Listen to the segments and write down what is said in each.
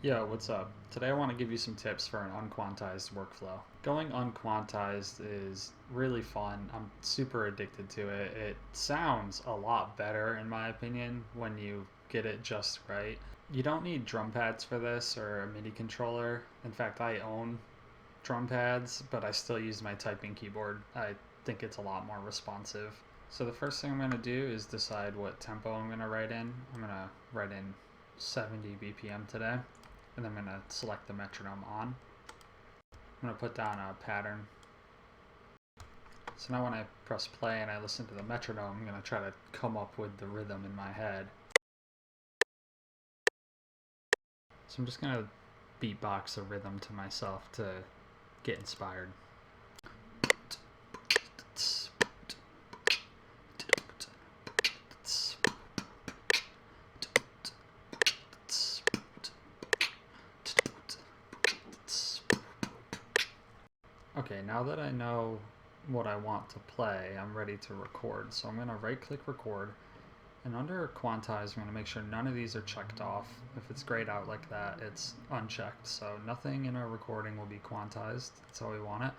Yo, what's up? Today I want to give you some tips for an unquantized workflow. Going unquantized is really fun. I'm super addicted to it. It sounds a lot better, in my opinion, when you get it just right. You don't need drum pads for this or a MIDI controller. In fact, I own drum pads, but I still use my typing keyboard. I think it's a lot more responsive. So the first thing I'm going to do is decide what tempo I'm going to write in. I'm going to write in 70 BPM today, and I'm going to select the metronome on. I'm going to put down a pattern. So now when I press play and I listen to the metronome, I'm going to try to come up with the rhythm in my head. So I'm just going to beatbox a rhythm to myself to get inspired. Okay, now that I know what I want to play, I'm ready to record. So I'm going to right click record, and under quantize, I'm going to make sure none of these are checked off. If it's grayed out like that, it's unchecked. So nothing in our recording will be quantized. That's how we want it.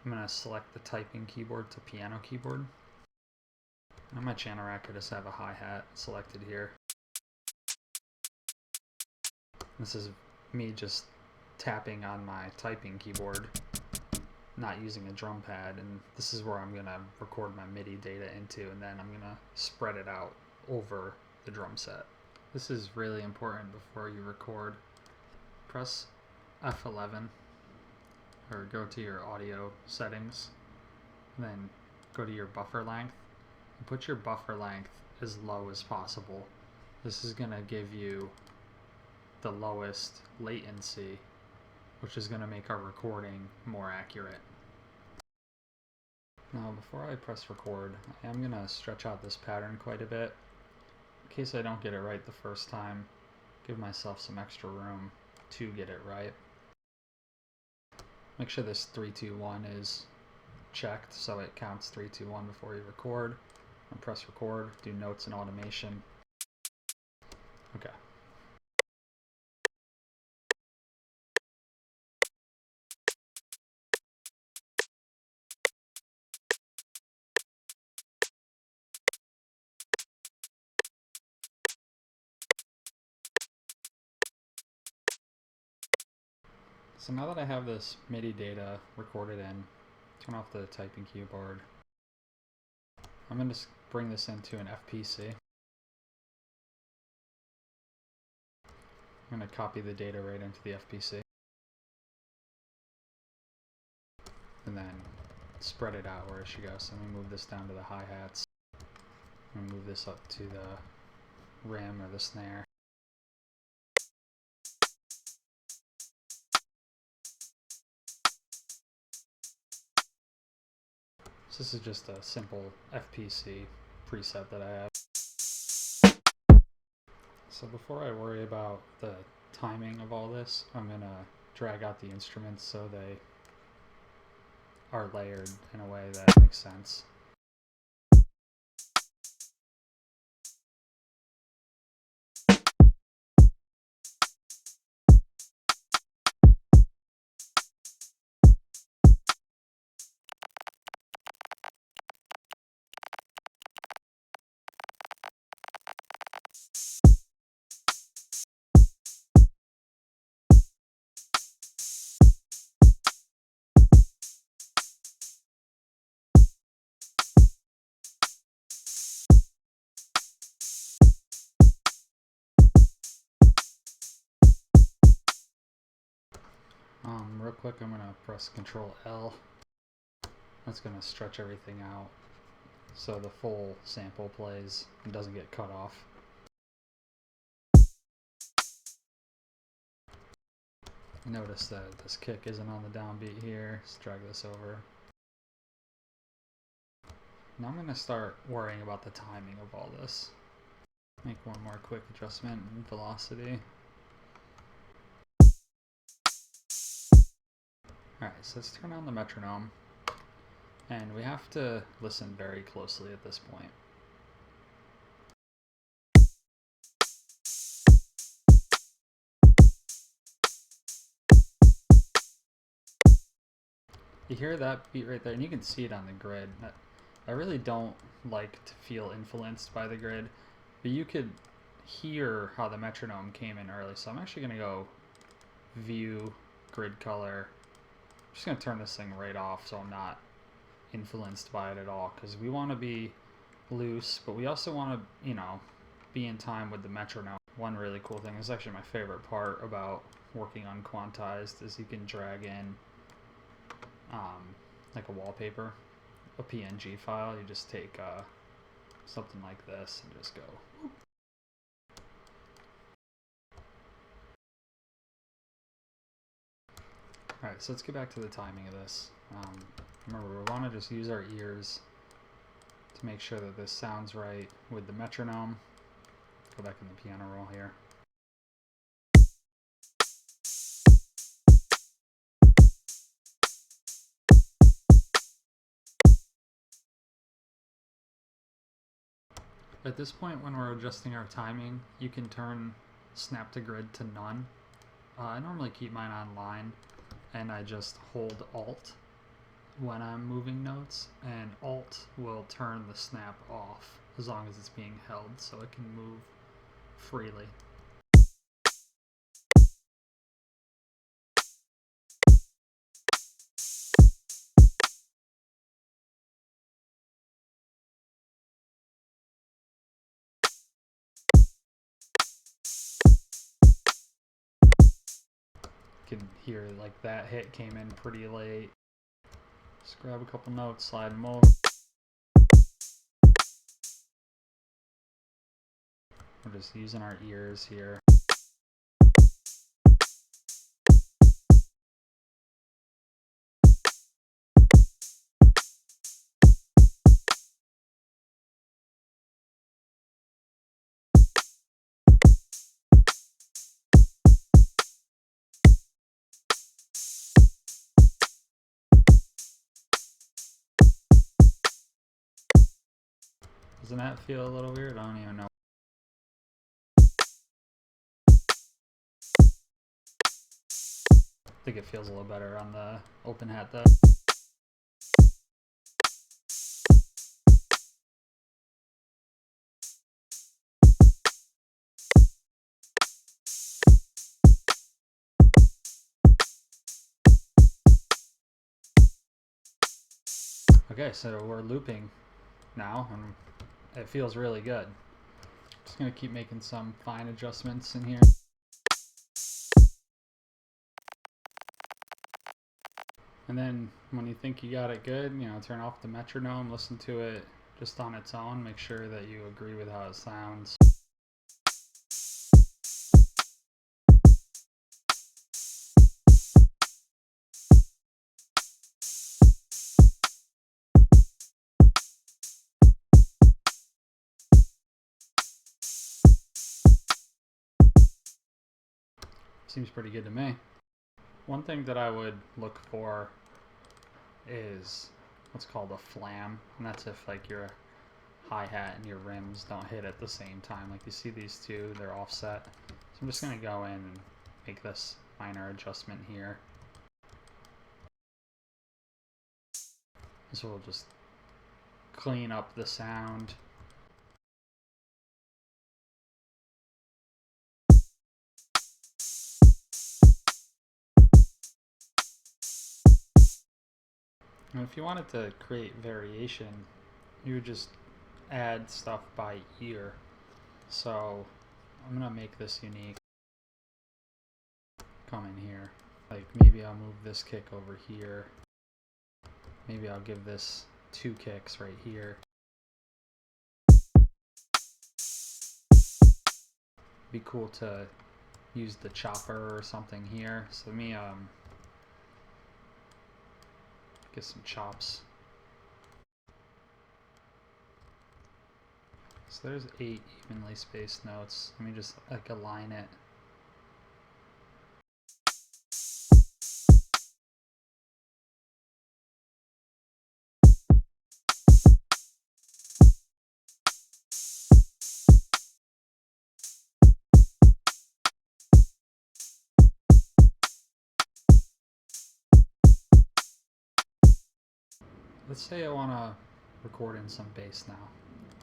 I'm going to select the typing keyboard to piano keyboard. On my channel rack, I just have a hi-hat selected here. This is me just tapping on my typing keyboard, not using a drum pad, and this is where I'm going to record my MIDI data into, and then I'm going to spread it out over the drum set. This is really important before you record. Press F11 or go to your audio settings, and then go to your buffer length and put your buffer length as low as possible. This is going to give you the lowest latency, which is going to make our recording more accurate. Now, before I press record, I am going to stretch out this pattern quite a bit. In case I don't get it right the first time, give myself some extra room to get it right. Make sure this 3-2-1 is checked so it counts 3-2-1 before you record. And press record, do notes and automation. Okay. So now that I have this MIDI data recorded in, turn off the typing keyboard. I'm going to bring this into an FPC. I'm going to copy the data right into the FPC. And then spread it out where it should go. So let me move this down to the hi-hats. I'm going to move this up to the rim or the snare. So this is just a simple FPC preset that I have. So before I worry about the timing of all this, I'm going to drag out the instruments so they are layered in a way that makes sense. Real quick, I'm going to press Control L. That's going to stretch everything out so the full sample plays and doesn't get cut off. Notice that this kick isn't on the downbeat here. Let's drag this over. Now I'm going to start worrying about the timing of all this. Make one more quick adjustment in velocity. Alright, so let's turn on the metronome. And we have to listen very closely at this point. You hear that beat right there, and you can see it on the grid. I really don't like to feel influenced by the grid, but you could hear how the metronome came in early. So I'm actually going to go view grid color. I'm just going to turn this thing right off so I'm not influenced by it at all, because we want to be loose, but we also want to, you know, be in time with the metronome. One really cool thing, is actually my favorite part about working on quantized, is you can drag in like a wallpaper, a PNG file. You just take something like this and just go. Alright, so let's get back to the timing of this. Remember, we want to just use our ears to make sure that this sounds right with the metronome. Go back in the piano roll here. At this point, when we're adjusting our timing, you can turn snap to grid to none. I normally keep mine on line, and I just hold Alt when I'm moving notes, and Alt will turn the snap off as long as it's being held, so it can move freely. You can hear like that hit came in pretty late. Just grab a couple notes, slide them over. We're just using our ears here. Doesn't that feel a little weird? I don't even know. I think it feels a little better on the open hat though. Okay, so we're looping now, and it feels really good. Just gonna keep making some fine adjustments in here. And then when you think you got it good, you know, turn off the metronome, listen to it just on its own, make sure that you agree with how it sounds. Seems pretty good to me. One thing that I would look for is what's called a flam, and that's if like your hi-hat and your rims don't hit at the same time. Like you see these two, they're offset. So I'm just going to go in and make this minor adjustment here. So we'll just clean up the sound. And if you wanted to create variation, you would just add stuff by ear. So I'm gonna make this unique. Come in here. Like maybe I'll move this kick over here. Maybe I'll give this 2 kicks right here. Be cool to use the chopper or something here. So let me get some chops. So there's 8 evenly spaced notes. Let me just like align it. let's say I want to record in some bass now.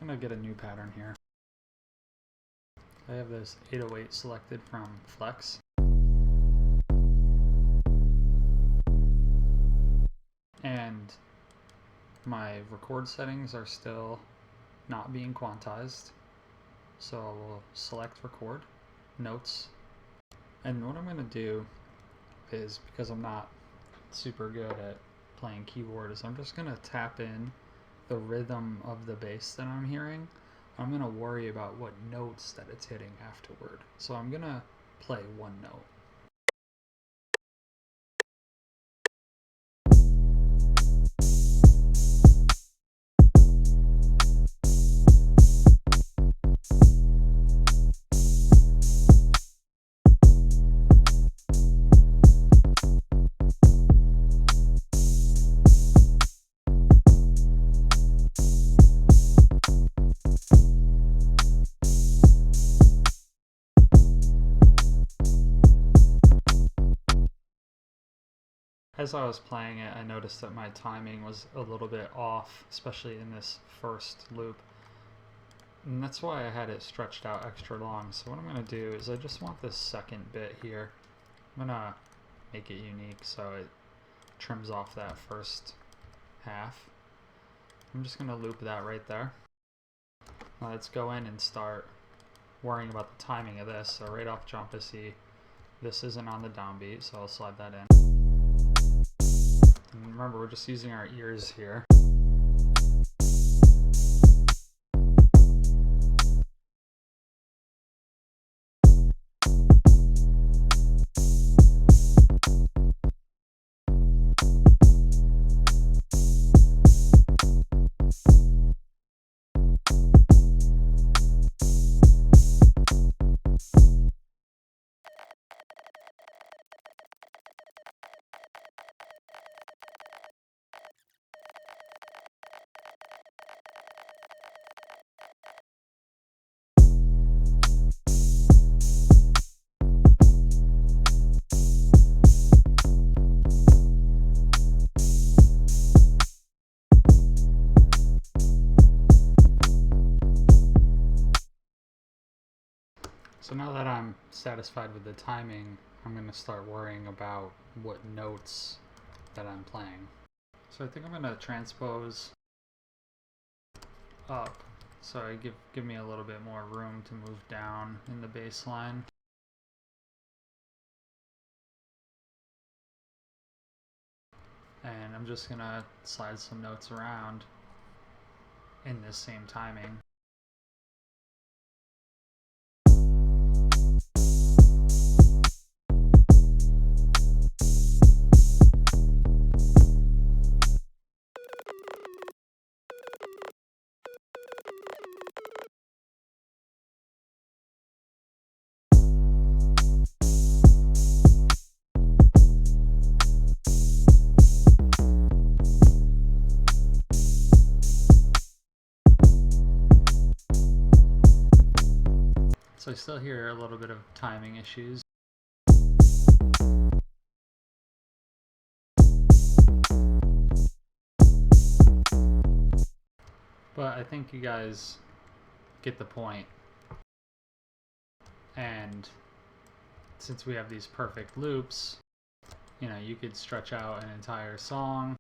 I'm going to get a new pattern here. I have this 808 selected from Flex. And my record settings are still not being quantized. So we'll select record, notes, and what I'm going to do is, because I'm not super good at playing keyboard, is I'm just going to tap in the rhythm of the bass that I'm hearing. I'm going to worry about what notes that it's hitting afterward. So I'm going to play one note. As I was playing it, I noticed that my timing was a little bit off, especially in this first loop. And that's why I had it stretched out extra long. So what I'm going to do is I just want this second bit here. I'm going to make it unique so it trims off that first half. I'm just going to loop that right there. Now let's go in and start worrying about the timing of this. So right off jump, I see this isn't on the downbeat, so I'll slide that in. And remember, we're just using our ears here. So now that I'm satisfied with the timing, I'm going to start worrying about what notes that I'm playing. So I think I'm going to transpose up, so I give me a little bit more room to move down in the bass line. And I'm just going to slide some notes around in this same timing. So I still hear a little bit of timing issues. But I think you guys get the point. And since we have these perfect loops, you know, you could stretch out an entire song.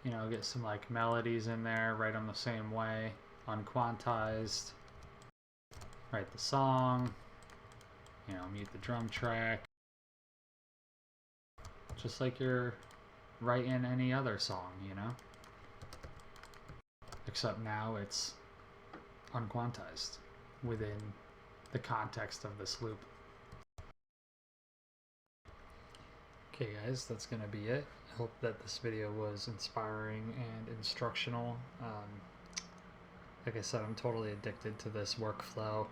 You know, get some like melodies in there, write them the same way. Unquantized, write the song, you know, mute the drum track, just like you're writing any other song, you know, except now it's unquantized within the context of this loop. Okay guys, that's gonna be it. I hope that this video was inspiring and instructional. Like I said, I'm totally addicted to this workflow.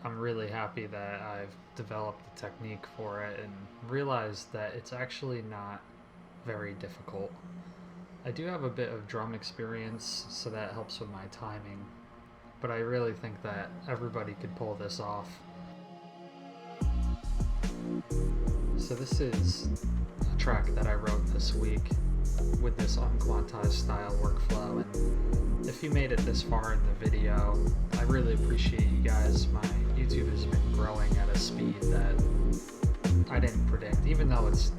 I'm really happy that I've developed the technique for it and realized that it's actually not very difficult. I do have a bit of drum experience, so that helps with my timing, but I really think that everybody could pull this off. So this is a track that I wrote this week with this unquantized style workflow, and if you made it this far in the video, I really appreciate you guys. My YouTube has been growing at a speed that I didn't predict, even though it's,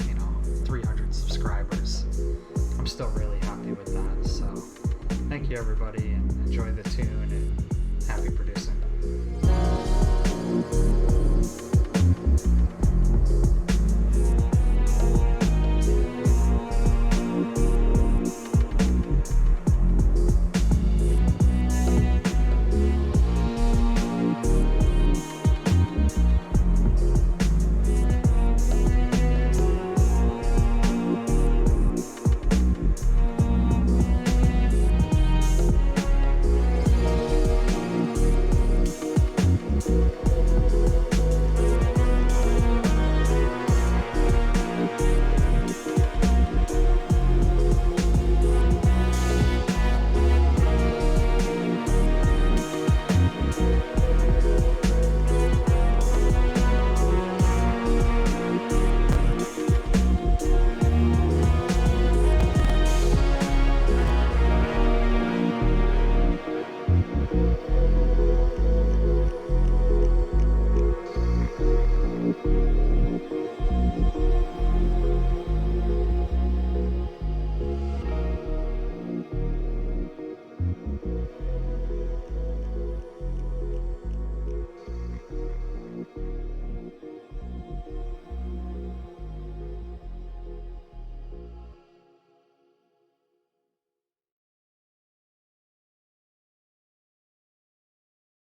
300 subscribers. I'm still really happy with that, so thank you everybody, and enjoy the tune, and happy producing.